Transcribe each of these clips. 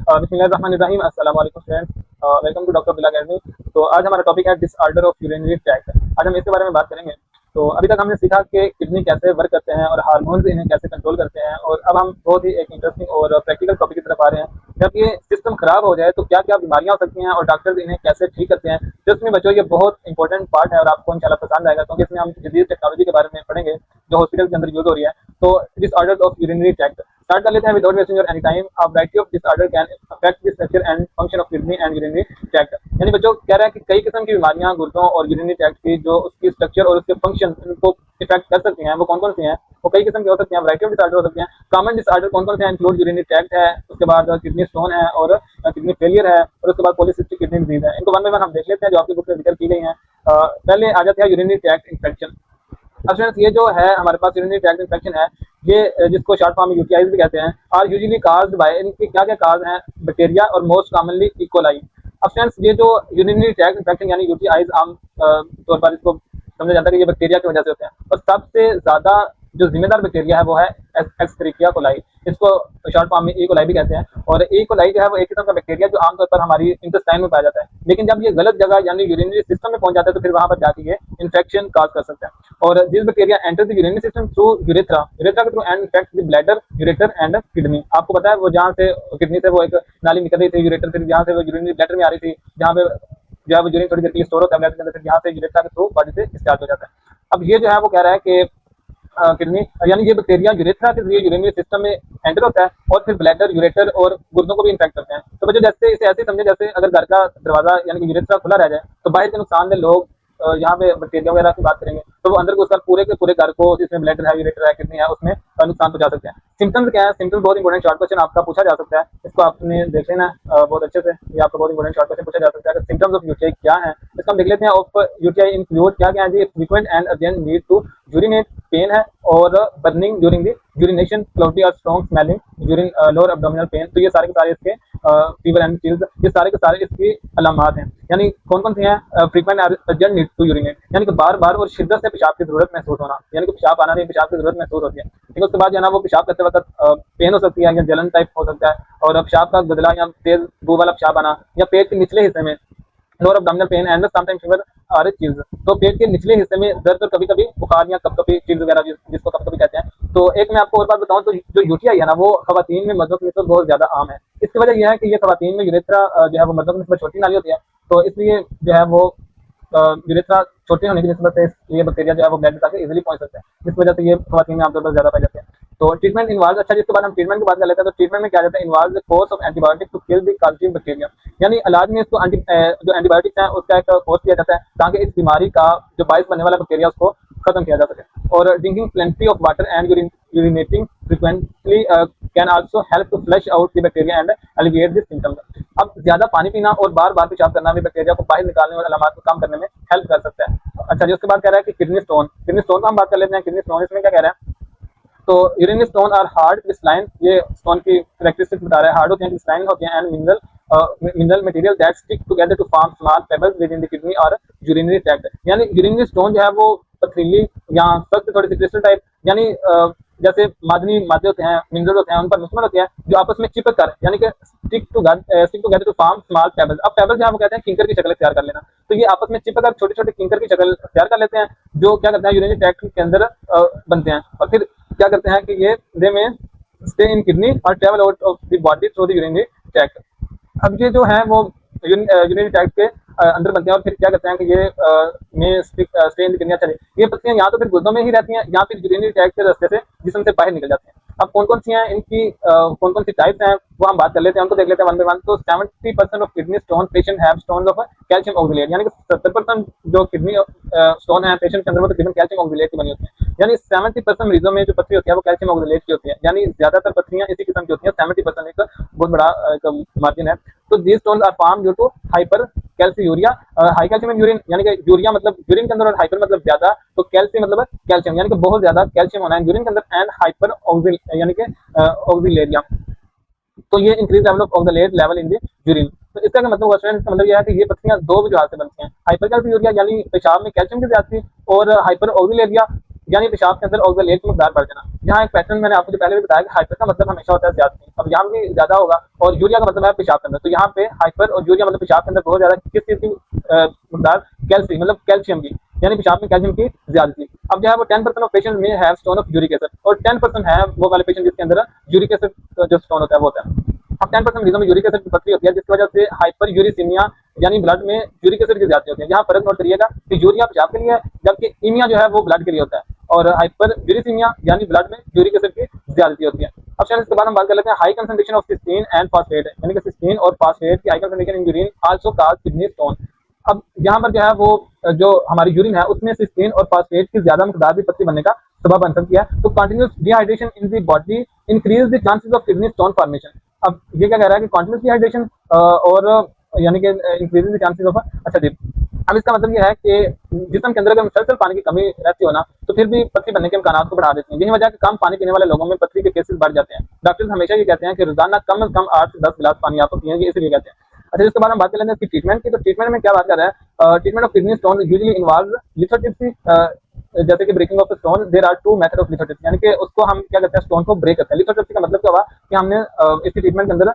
बिस्मिल्लाहिर्रहमानिर्रहीम। अस्सलाम वालेकुम फ्रेंड्स, वेलकम टू डॉक्टर बिला अकेडमी। तो आज हमारा टॉपिक है डिसऑर्डर ऑफ यूरिनरी ट्रैक्ट। आज हम इसके बारे में बात करेंगे। तो अभी तक हमने सीखा कि किडनी कैसे वर्क करते हैं और हार्मोन्स इन्हें कैसे कंट्रोल करते हैं, और अब हम बहुत ही एक इंटरेस्टिंग और प्रैक्टिकल टॉपिक की तरफ आ रहे हैं। जब ये सिस्टम खराब हो जाए तो क्या क्या बीमारियां हो सकती हैं और डॉक्टर्स इन्हें कैसे ठीक करते हैं। जस्ट में बच्चों, ये बहुत इंपॉर्टेंट पार्ट है और आपको इंशाल्लाह पसंद आएगा, क्योंकि इसमें हम जदीद टेक्नोलॉजी के बारे में पढ़ेंगे जो हॉस्पिटल के अंदर यूज हो रही है। तो disorder of urinary tract start कर लेते हैं without wasting your any time. A variety of disorder can affect the structure and function of kidney and urinary tract. यानी बच्चों कह रहा है कि कई किस्म की बीमारियां गुर्दों और यूरिनरी ट्रैक्ट की जो उसकी स्ट्रक्चर और उसके फंक्शन को इफेक्ट कर सकती हैं, वो कौन कौन सी हैं? वो कई किस्म की हो सकती हैं, वैरायटी ऑफ डिसऑर्डर हो सकते हैं। कॉमन डिसऑर्डर कौन कौन से हैं? इंक्लूड यूरिनरी ट्रैक्ट है, उसके बाद किडनी स्टोन है, और किडनी फेलियर है, और उसके बाद पॉलीसिस्टिक किडनी डिजीज है। इनको वन बाय वन हम देख लेते हैं जो आपकी बुक में जिक्र की गई हैं। पहले आ जाते हैं यूरिनरी ट्रैक्ट इन्फेक्शन। अब फ्रेंड्स, ये जो है हमारे पास यूरिनरी ट्रैक्ट इन्फेक्शन है, ये जिसको शॉर्ट फॉर्म में यूटीआईज भी कहते हैं, और यूजुअली काज्ड बाय, इनके क्या क्या काज हैं? बैक्टीरिया और मोस्ट कॉमनली इकोलाई। अब फ्रेंड्स, ये जो यूरिनरी ट्रैक्ट इन्फेक्शन यानी यूटीआईज आम तौर पर इसको समझा जाता है कि ये बैक्टीरिया की वजह से होते हैं, और सबसे ज्यादा जो जिम्मेदार बैक्टीरिया है वो है एस्करिचिया कोलाई। इसको शॉर्ट फॉर्म में ई कोलाई भी कहते हैं। और ई कोलाई जो है वो एक किस्म का बैक्टीरिया जो आमतौर पर हमारी इंटेस्टाइन में पाया जाता है, लेकिन जब ये गलत जगह यानी यूरिनरी सिस्टम में पहुंच जाता है तो फिर वहां पर जाके ये इन्फेक्शन काज कर सकता है। और this bacteria enter the urinary system through urethra urethra के through and infect the bladder, ureter and kidney. आपको पता है वो जहाँ से किडनी से वो एक नाली निकल रही थी यूरेटर, फिर जहाँ से वो यूरिनरी ब्लैडर में आ रही थी, जहाँ पे जो है वो यूरिन थोड़ी देर के लिए स्टोर होता है ब्लैडर के अंदर, फिर यहाँ से यूरेथ्रा के थ्रू बॉडी से डिस्चार्ज हो जाता है। अब ये जो है वो कह रहा है कि किडनी यानी ये बैक्टीरिया यूरेथ्रा के जरिए यूरिनरी सिस्टम में एंटर होता है और फिर ब्लैडर, यूरेटर और गुर्दों को भी इन्फेक्ट करते हैं। तो बच्चों जैसे इसे ऐसे समझे जैसे अगर घर का दरवाजा यानी कि यूरेथ्रा खुला रह जाए तो बाहर के नुकसान में लोग यहाँ पे बैक्टीरिया वगैरह की बात करेंगे तो वो अंदर घुसकर पूरे के पूरे घर को, जिसमें ब्लैडर है, यूरेटर है, किडनी है, उसमें नुकसान पहुंचा सकते हैं। सिम्टम्स क्या है? सिम्टम्स बहुत इंपॉर्टेंट शॉर्ट क्वेश्चन आपका पूछा जा सकता है, इसको आपने देख लेना बहुत अच्छे से। ये आपका बहुत इंपॉर्टेंट शॉर्ट क्वेश्चन पूछा जा सकता है कि सिम्टम्स ऑफ यूटीआई क्या है। इसको हम देख लेते हैं। ऑफ यूटीआई इंक्लूड क्या क्या है जी? Frequent and urgent need to urinate, pain है, और burning during the urination, cloudy और strong smelling, urine lower abdominal pain. तो ये सारे के सारे इसके फीवर एंड चिल्स, ये सारे के सारे इसकी अलामात हैं। यानी कौन कौन सी हैं? Frequent urgent need to urinate यानी कि बार बार और शिद्दत से पेशाब की जरूरत महसूस होना, यानी कि पेशाब आना नहीं, पेशाब की जरूरत महसूस होती है। ठीक है, उसके बाद जो है ना वो पेशाब करते वक्त पेन हो सकती है या जलन टाइप हो सकता है, और पेशाब का गदला या तेज बू वाला पेशाब आना, या पेट के निचले हिस्से में lower abdominal pen and sometimes fever और चिल्स। तो पेट के निचले हिस्से में दर्द और कभी कभी बुखार या कभी चिल्स वगैरह जिसको कभी कभी कहते हैं। तो एक मैं आपको और बात बताऊं तो जो यूटीआई है ना वो खवातीन में मर्दों की निस्बत बहुत ज्यादा आम है। इसकी वजह यह है कि ये खवातीन में यूरेथ्रा जो है वो मर्दों की निस्बत छोटी नाली होती है, तो इसलिए जो है वो यूरेथ्रा छोटे होने की निस्बत से ये बैक्टीरिया जो है वो ब्लड तक इजीली पहुंच सकते हैं, जिस वजह से ये खवातीन में आमतौर पर ज्यादा पाए जाते हैं। तो ट्रीटमेंट इन्वॉल्व, अच्छा जिसके बाद हम ट्रीटमेंट की बात कर लेते हैं, तो ट्रीटमेंट में क्या जाता है? Involve the course of antibiotic to kill the causative bacteria. यानी इलाज में इसको जो एंटीबायोटिक्स हैं उसका एक कोर्स किया जाता है ताकि इस बीमारी का जो बायस बनने वाला बैक्टीरिया उसको खत्म किया जा सके। और drinking plenty of water and urinating frequently can also help to flush out the bacteria and alleviate the symptoms. अब ज्यादा पानी पीना और बार बार पेशाब करना भी बैक्टीरिया को बाहर निकालने और अलामत को कम करने में हेल्प कर सकता है। अच्छा जी, उसके बाद कह रहा है कि किडनी स्टोन। किडनी स्टोन का हम बात कर लेते हैं। किडनी स्टोन इसमें क्या कह रहा है? तो urinary stone are hard crystalline, ये स्टोन की कैरेक्टरिस्टिक्स बता रहा है। हार्ड होते हैं, क्रिस्टलाइन होते हैं, and mineral material that stick together to form small pebbles within the kidney और यूरिनरी ट्रैक्ट। यानी यूरिनरी स्टोन जो है वो पथरीली या सख्त थोड़ी सी क्रिस्टल टाइप, यानी जैसे मादनी मादे होते हैं, मिनरल होते हैं, उन पर मुश्तमिल होते हैं जो आपस में चिपक कर यानी कि stick together to form small pebbles. अब पेबल्स जो है वो कहते हैं किंकर की शक्ल तैयार कर लेना, तो ये आपस में चिपक कर छोटे छोटे किंकर की शक्ल तैयार कर लेते हैं जो क्या करते हैं यूरिनरी ट्रैक्ट के अंदर बनते हैं, और फिर क्या करते हैं कि ये दे में स्टे इन किडनी और travel out of the body through the urinary tract. अब ये जो है वो यूरिनरी ट्रैक्ट के अंदर बनते हैं, और फिर क्या करते हैं कि ये में स्टे इन द किडनी। चले ये पत्तियां या तो फिर गुर्दों में ही रहती हैं या फिर यूरिनरी ट्रैक्ट के रास्ते से जिस्म से बाहर निकल जाती हैं। अब कौन कौन सी हैं इनकी, कौन कौन सी टाइप्स हैं वो हम बात कर लेते हैं, उनको देख लेते हैं वन बाय वन। तो 70% of kidney stone patient have stones of calcium oxalate, यानी कि 70% जो किडनी स्टोन है पेशेंट के अंदर वो तकरीबन कैल्शियम ऑक्सलेट की बनी होती है। यानी 70% मरीजों में जो पथरी होती है वो कैल्शियम ऑक्सलेट की होती है, यानी ज्यादातर पथरियां इसी किस्म की होती हैं। 70% एक बहुत बड़ा एक मार्जिन है। तो these stones are form due to hypercalciuria, high calcium in urine, यानी कि यूरिया मतलब यूरिन के अंदर, और हाइपर मतलब ज्यादा, तो कैल्शियम मतलब कैल्शियम यानी कि बहुत ज्यादा कैल्शियम होना है यूरिन के अंदर, एंड हाइपर यानी कि ऑक्सिलेरिया, तो ये increase level of oxalate level in the urine. तो इसका क्या मतलब स्टूडेंट? इसका मतलब यह है कि ये पत्तियां दो वजह से बनती हैं। हाइपर कैल्सियूरिया यानी पेशाब में कैल्शियम की ज्यादती, और हाइपर ऑक्सिलेरिया यानी पेशाब के अंदर ऑक्सलेट की मकदार बढ़ जाना। यहाँ एक पैटर्न मैंने आपको जो पहले भी बताया कि हाइपर का मतलब हमेशा होता है ज्यादती, अब यहाँ भी ज्यादा होगा, और यूरिया का मतलब है पेशाब के अंदर। तो यहाँ पे हाइपर और यूरिया मतलब पेशाब के अंदर बहुत ज्यादा किस चीज की मकदार, कैल्शियम मतलब कैल्शियम की, यानी पेशाब में कैल्शियम की ज्यादती। अब जो है वो 10% ऑफ पेशेंट में have stone of uric acid, और 10% है वो वाले पेशेंट जिसके अंदर यूरिक एसिड जो स्टोन होता है वो होता है। अब 10% मरीजों में यूरिक एसिड की पथरी होती है, जिसकी वजह से हाइपर यूरिसीमिया यानी ब्लड में यूरिक एसिड की ज्यादती होती है। यहाँ फर्क नोट करिएगा कि यूरिया पेशाब के लिए है, जबकि ईमिया जो है वो ब्लड के लिए होता है, और हाइपर यूरिसीमिया यानी ब्लड में यूरिक एसिड की ज्यादती होती है। अब शायद इसके बाद हम बात कर लेते हैं high concentration of cystine and phosphate, यानी कि सिस्टीन और फास्फेट की high concentration in urine also cause kidney stone. अब यहाँ पर जो है वो जो हमारी यूरिन है उसमें सिस्टीन और फास्फेट की ज्यादा मकदार भी पथरी बनने का सबब बन सकती है। तो continuous dehydration in the body increase the chances of kidney stone formation. अब ये क्या कह रहा है कि कंटिन्यूस डिहाइड्रेशन और यानी कि इंक्रीजिंग द चांसेस ऑफ, अच्छा जी, अब इसका मतलब ये है कि जिस्म के अंदर अगर मुसलसल पानी की कमी रहती हो ना तो फिर भी पथरी बनने के इम्कान को बढ़ा देती है। यही वजह है कि कम पानी पीने वाले लोगों में पथरी के केसेस बढ़ जाते हैं। डॉक्टर्स हमेशा ये कहते हैं कि रोजाना कम से कम 8 से 10 गिलास पानी आपको पिएंगे, इसलिए कहते हैं। अच्छा, इसके बाद हम बात कर लेते हैं इसकी ट्रीटमेंट की। तो ट्रीटमेंट में क्या बात कर रहा है, treatment of kidney stone usually involve lithotripsy, जैसे कि breaking of stone. There are two method of lithotripsy, यानी कि उसको हम क्या करते हैं, स्टोन को ब्रेक करते हैं। लिथोट्रिप्सी का मतलब क्या हुआ कि हमने इसकी ट्रीटमेंट के अंदर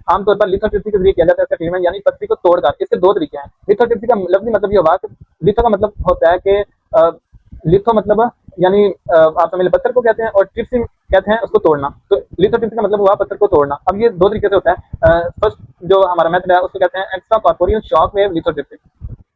आमतौर पर लिथोट्रिप्सी के जरिए किया जाता है इसका ट्रीटमेंट, यानी पथरी को तोड़कर। इसके दो तरीके हैं। लिथोट्रिप्सी का लफ्ज़ी मतलब ये हुआ कि लिथो का मतलब होता है कि लिथो मतलब यानी आप समझ लें पत्थर को कहते हैं, और ट्रिप्सी कहते हैं उसको तोड़ना। तो लिथोट्रिप्सी का मतलब हुआ पत्थर को तोड़ना। अब ये दो तरीके से होता है। फर्स्ट जो हमारा मेथड है उसको कहते हैं extra corporeal shock wave lithotripsy.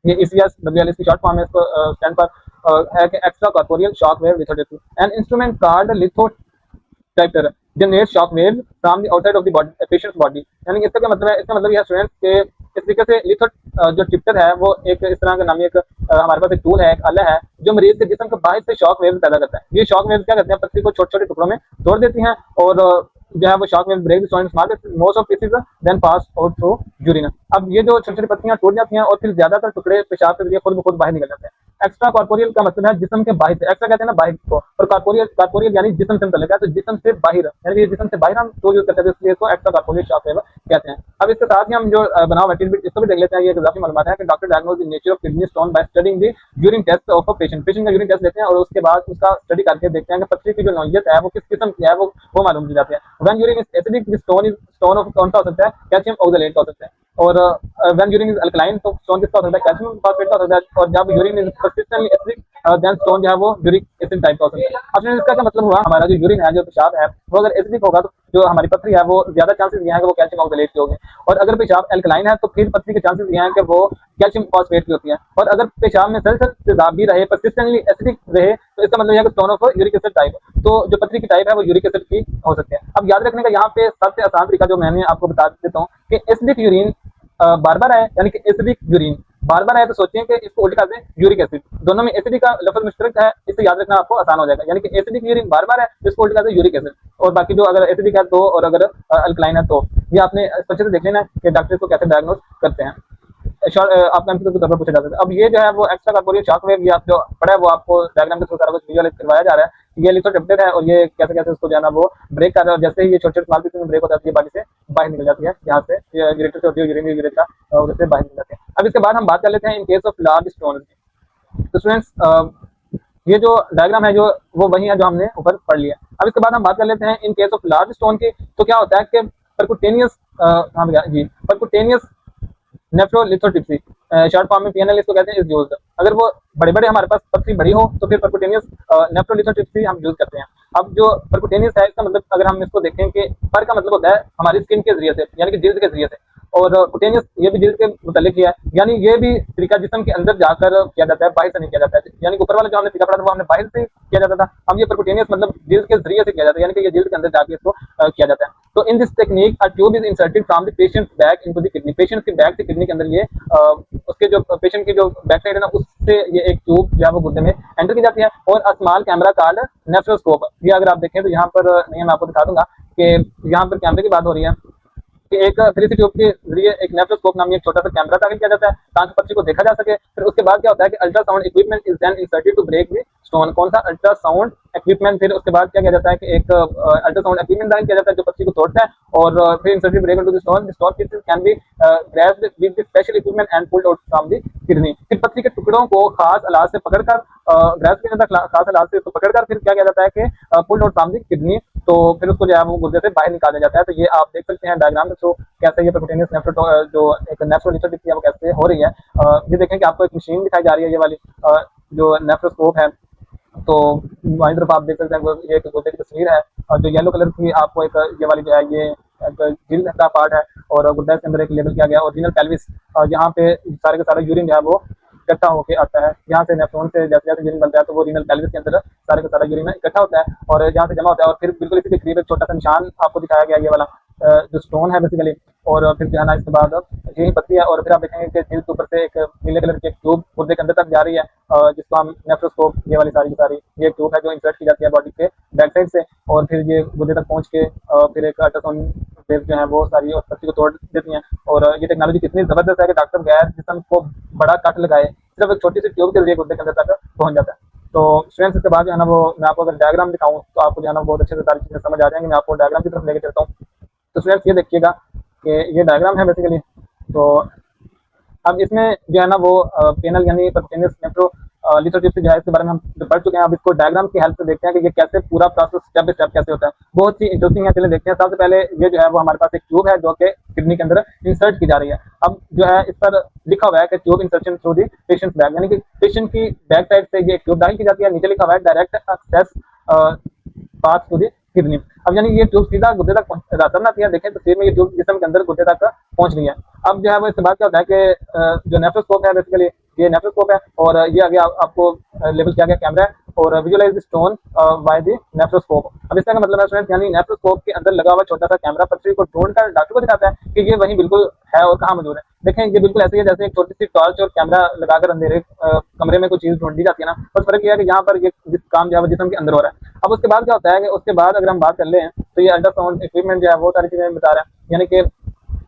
ये ECS WLS की शॉर्ट फॉर्म है, इसको स्टैंड पर है कि extra corporeal shock wave lithotripsy. An instrument called litho tractor generate shock waves from the outside of the body patients body. यानी कि इसका क्या मतलब है, इसका मतलब यह स्टूडेंट्स के इस तरीके से लिथो जो टिप्टर है वो एक इस तरह का नामी एक हमारे पास एक टूल है, एक आला है जो मरीज के जिस्म के बाहर से शॉक वेव्स पैदा करता है। ये शॉक वेव्स क्या करते हैं, पथरी को छोटे छोटे टुकड़ों में तोड़ देती हैं, और जो है वो shock waves break the stone small most of pieces then pass out through urine. अब ये जो छोटी छोटी पत्तियां टूट जाती हैं और फिर ज्यादातर टुकड़े पेशाब के जरिए खुद ब खुद बाहर निकल जाते हैं। एक्स्ट्रा कॉर्पोरियल का मतलब है जिस्म के बाहर से, एक्स्ट्रा कहते हैं ना बाहर को, और कॉर्पोरियल कॉर्पोरियल यानी जिस्म से निकल गया, तो जिस्म से बाहर यानी कि जिस्म से बाहर हम टूल यूज करते हैं, इसलिए इसको एक्स्ट्रा कॉर्पोरियल शॉक वेव कहते हैं। अब इसके साथ ही हम जो बनाओ मटेरियल इसको भी देख लेते हैं। ये इजाफी मालूमात है कि doctor diagnose the nature of kidney stone by studying the urine test of a patient. Patient का यूरिन टेस्ट लेते हैं और उसके बाद उसका स्टडी करके देखते हैं कि पथरी की जो नौइयत है वो किस किस्म की है, वो मालूम की जाती है। When urine is acidic the stone of कौन सा हो सकता है, कैल्शियम ऑक्सलेट का हो सकता है, और व्हेन यूरिन इज अल्कलाइन तो स्टोन किसका हो सकता है, कैल्शियम फॉस्फेट का हो सकता है, और जब urine is persistently acidic then stone जो है वो यूरिक एसिड टाइप का हो सकता है। अब इसका क्या मतलब हुआ, हमारा जो यूरिन है जो पेशाब है वो अगर एसिडिक होगा तो जो हमारी पथरी है वो ज्यादा चांसेस ये हैं कि वो कैल्शियम ऑक्सलेट की होगी, और अगर पेशाब एल्कलाइन है तो फिर पथरी के चांसेस ये हैं कि वो कैल्शियम फॉस्फेट की होती है। और अगर पेशाब में सल्फर तेजाब भी रहे, पर्सिस्टेंटली एसिडिक रहे, तो इसका मतलब है कि stone of uric acid type, तो जो पथरी की टाइप है वो यूरिक एसिड की हो सकती है। अब याद रखने का यहाँ पे सबसे आसान तरीका जो मैंने आपको बता देता हूँ कि एसिडिक यूरिन बार बार है, यानी कि एसिडिक यूरिन बार बार है तो सोचिए कि इसको उल्टा कर दें यूरिक एसिड। दोनों में एसिडिक का लफ्ज मुश्तरक है, इससे याद रखना आपको आसान हो जाएगा। यानी कि एसिडिक यूरिन बार बार है, इसको उल्टा कर दें यूरिक एसिड, और बाकी जो अगर एसिडिक है तो, और अगर अल्कलाइन है तो। ये आपने अच्छे से देख लेना है कि डॉक्टर को कैसे डायग्नोस करते हैं। आपका एमसीक्यू के तौर पर पूछा जा सकता है। अब ये जो है वो एक्स्ट्रा कॉर्पोरियल शॉक वेव, ये आप जो पढ़ा है वो आपको डायग्राम के थ्रू सारा कुछ विजुअलाइज करवाया जा रहा है। ये लिथोट्रिप्टेड है और ये कैसे कैसे उसको जो है ना वो ब्रेक कर रहा है, और जैसे ही ये छोटे छोटे स्मॉल पीसेस में ब्रेक हो जाती है बॉडी से बाहर निकल जाती है, यहाँ से यूरेटर से होती है यूरिन यूरेटा, और उससे बाहर निकल जाती है। अब इसके बाद हम बात कर लेते हैं in case of large stone. तो स्टूडेंट्स ये जो डायग्राम है जो वो वही है जो हमने ऊपर पढ़ लिया। अब इसके बाद हम बात कर लेते हैं in case of large stone की। तो क्या होता है कि परकुटेनियस परकुटेनियस नेफ्रोलिथोट्रिप्सी शॉर्ट फॉर्म में PNL इसको कहते हैं इज यूज्ड। अगर वो बड़े बड़े हमारे पास पथरी बड़ी हो तो फिर परकुटेनियस नेफ्रोलिथोट्रिप्सी हम यूज करते हैं। अब जो परकुटेनियस है इसका मतलब अगर हम इसको देखें कि पर का मतलब होता है हमारी स्किन के जरिए से, यानी कि जिल्द के जरिए से, और कुटेनियस ये भी जिल्द के मुतालिक है, यानी ये भी तरीका जिस्म के अंदर जाकर किया जाता है, बाहर से नहीं किया जाता है। यानी ऊपर वाला जो हमने तरीका पढ़ा था वो हमने बाहर से किया जाता था, अब ये परकुटेनियस मतलब जिल्द के जरिए से किया जाता है, यानी कि ये जिल्द के अंदर जाके इसको किया जाता है। तो in this technique a tube is inserted from the patients back into the kidney. Patient के बैक से किडनी के अंदर ये उसके जो पेशेंट की जो बैक साइड है ना उससे ये एक ट्यूब जो है वो गुर्दे में एंटर की जाती है, और a small camera called nephroscope. ये अगर आप देखें तो यहाँ पर नहीं, मैं आपको दिखा दूंगा कि यहाँ पर कैमरे की बात हो रही है। कि एक 3C ट्यूब के जरिए एक नेफ्रोस्कोप नामी एक छोटा सा कैमरा दाखिल किया जाता है ताकि पक्षी को देखा जा सके। फिर उसके बाद क्या होता है कि ultrasound equipment is then inserted to break the stone. कौन सा अल्ट्रासाउंड इक्विपमेंट, फिर उसके बाद क्या किया जाता है कि एक अल्ट्रासाउंड इक्विपमेंट दाखिल किया जाता है जो पक्षी को तोड़ता है और फिर inserted break into the stone. The stone pieces can be grasped with the special equipment and pulled out from the kidney. फिर पक्षी के टुकड़ों को खास अलाज से पकड़कर ग्रास्प किया जाता है, खास अलाज से इसको पकड़कर फिर क्या किया जाता है कि pulled out from the kidney. तो फिर उसको जो है वो गुर्दे से बाहर निकाला जाता है। तो ये आप देख सकते हैं डायग्राम के थ्रू कैसे ये परक्यूटेनियस जो एक नेफ्रोलिथोट्रिप्सी है वो कैसे हो रही है। ये देखें कि आपको एक मशीन दिखाई जा रही है, ये वाली जो नेफ्रोस्कोप है। तो बाईं तरफ आप देख सकते हैं ये एक गुर्दे की तस्वीर है और जो येलो कलर की आपको एक ये वाली जो है ये एक झील का पार्ट है और गुर्दे के अंदर एक लेबल किया गया और रीनल पेल्विस, यहाँ पे सारे का सारा यूरिन जो है वो इकट्ठा होकर आता है। यहाँ से नेफ्रॉन से जैसे जैसे यूरिन बनता है तो वो रीनल पेल्विस के अंदर सारे का सारा यूरिन इकट्ठा होता है और यहाँ से जमा होता है और फिर बिल्कुल इसी के करीब एक छोटा सा निशान आपको दिखाया गया ये वाला जो स्टोन है बेसिकली। और फिर जो है ना इसके बाद यही पत्ती है और फिर आप देखेंगे कि दिल के ऊपर से एक नीले कलर की एक ट्यूब गुर्दे के अंदर तक जा रही है जिसको हम नेफ्रोस्कोप, ये वाली सारी की सारी ये ट्यूब है जो इंसर्ट की जाती है बॉडी के बैक साइड से और फिर ये गुर्दे तक पहुंच के फिर एक अल्ट्रासाउंड वेव जो है वो सारी पत्ती को तोड़ देती हैं। और ये टेक्नोलॉजी कितनी जबरदस्त है कि डॉक्टर गैर जिस्म को बड़ा कट लगाए सिर्फ एक छोटी सी ट्यूब के जरिए गुर्दे के अंदर तक पहुंच जाता है। तो स्टूडेंट्स इसके बाद जो है ना वो मैं आपको अगर डायग्राम दिखाऊं तो आपको जो है ना बहुत अच्छे से सारी चीज़ें समझ आ जाएंगी। मैं आपको डायग्राम की तरफ लेके चलता हूँ। तो स्टूडेंट्स ये देखिएगा कि ये डायग्राम है बेसिकली। तो अब इसमें जो है ना वो पेनल यानी परक्यूटेनियस नेफ्रोलिथोट्रिप्सी जो है इसके बारे में हम पढ़ चुके हैं। अब इसको डायग्राम की हेल्प से देखते हैं कि ये कैसे पूरा प्रोसेस स्टेप बाय स्टेप कैसे होता है। बहुत ही इंटरेस्टिंग है, चलिए देखते हैं। सबसे पहले ये जो है वो हमारे पास एक ट्यूब है जो कि किडनी के अंदर इंसर्ट की जा रही है। अब जो है इस पर लिखा हुआ है कि tube insertion through the patient back, यानी कि पेशेंट की बैक साइड से ये ट्यूब दाखिल की जाती है। नीचे लिखा हुआ है direct access path to the kidney. अब यानी ये ट्यूब सीधा गुर्दे तक रास्ता बनाती है। देखें तस्वीर में ये ट्यूब जिस्म के अंदर गुर्दे तक पहुंच रही है। अब जो है वो इसके बाद क्या होता है कि जो नेफ्रोस्कोप है बेसिकली ये नेफ्रोस्कोप है और ये आगे आपको लेबल किया गया कैमरा है और visualize the stone by the nephroscope. अब इसका मतलब है स्टूडेंट्स यानी नेफ्रोस्कोप के अंदर लगा हुआ छोटा सा कैमरा पथरी को ढूंढकर डॉक्टर को दिखाता है कि ये वहीं बिल्कुल है और कहाँ मौजूद है। देखें ये बिल्कुल ऐसे ही है जैसे एक छोटी सी टॉर्च और कैमरा लगाकर अंधेरे कमरे में कोई चीज ढूंढी जाती है ना, बस फर्क यह है कि यहाँ पर ये काम जो है जिस्म के अंदर हो रहा है। अब उसके बाद क्या होता है कि उसके बाद अगर हम बात कर लें तो ये अल्ट्रासाउंड इक्विपमेंट जो है वो सारी चीजें बता रहा है, यानी कि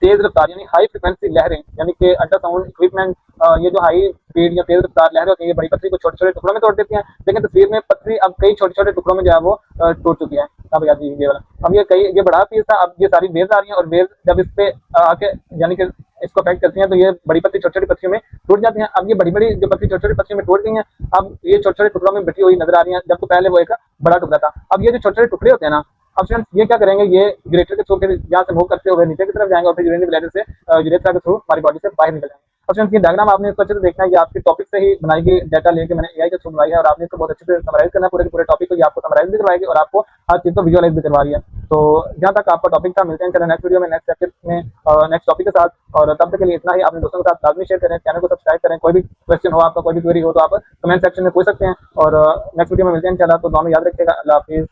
तेज रफ्तार यानी हाई फ्रिक्वेंसी लहरें, यानी कि अल्ट्रासाउंड इक्विपमेंट ये जो हाई स्पीड या तेज रफ्तार लहरें होती है ये बड़ी पथरी को छोटे छोटे टुकड़ों में तोड़ देती हैं। लेकिन तस्वीर में पथरी अब कई छोटे छोटे टुकड़ों में जो है वो टूट चुकी है। अब याद ये वाला अब ये बड़ा पीस था। अब ये सारी वेव्स आ रही हैं और वेव्स जब इस पे आके यानी कि इसको अफेक्ट करती हैं तो ये बड़ी पत्ती छोटी छोटी पत्तियों में टूट जाती हैं। अब ये बड़ी बड़ी जो पत्ती छोटी छोटी पत्तियों में टूट गई हैं, अब ये छोटे छोटे टुकड़ों में बटी हुई नजर आ रही हैं, जबकि पहले वो एक बड़ा टुकड़ा था। अब ये जो छोटे छोटे टुकड़े होते हैं ना, अब स्टूडेंट्स ये क्या करेंगे, ये यूरेटर के थ्रू फिर यहाँ से मूव करते हुए नीचे की तरफ जाएंगे और फिर यूरिनरी ब्लैडर से यूरेथ्रा के थ्रू हमारी बॉडी से बाहर निकल जाएंगे। अब स्टूडेंट्स ये डायग्राम आपने इसको अच्छे से देखना है, ये आपके टॉपिक से ही बनाई गई डाटा लेके मैंने एआई के थ्रू बनाई है और आपने इसको बहुत अच्छे से समराइज करना है। पूरे के पूरे टॉपिक को ये आपको समराइज भी करवाएगी और आपको हर चीज़ को विजुअलाइज भी करवा रही है। तो जहाँ तक आपका टॉपिक था, मिलते हैं चलो नेक्स्ट वीडियो में नेक्स्ट चैप्टर में नेक्स्ट टॉपिक के साथ। और तब तक के लिए इतना ही। अपने दोस्तों के साथ लाजमी शेयर करें, चैनल को सब्सक्राइब करें। कोई भी क्वेश्चन हो आपका, कोई भी क्वेरी हो तो आप कमेंट सेक्शन में पूछ सकते हैं और नेक्स्ट वीडियो में मिलते हैं इंशाल्लाह। तो दोनों याद रखिएगा। अल्लाह हाफिज़।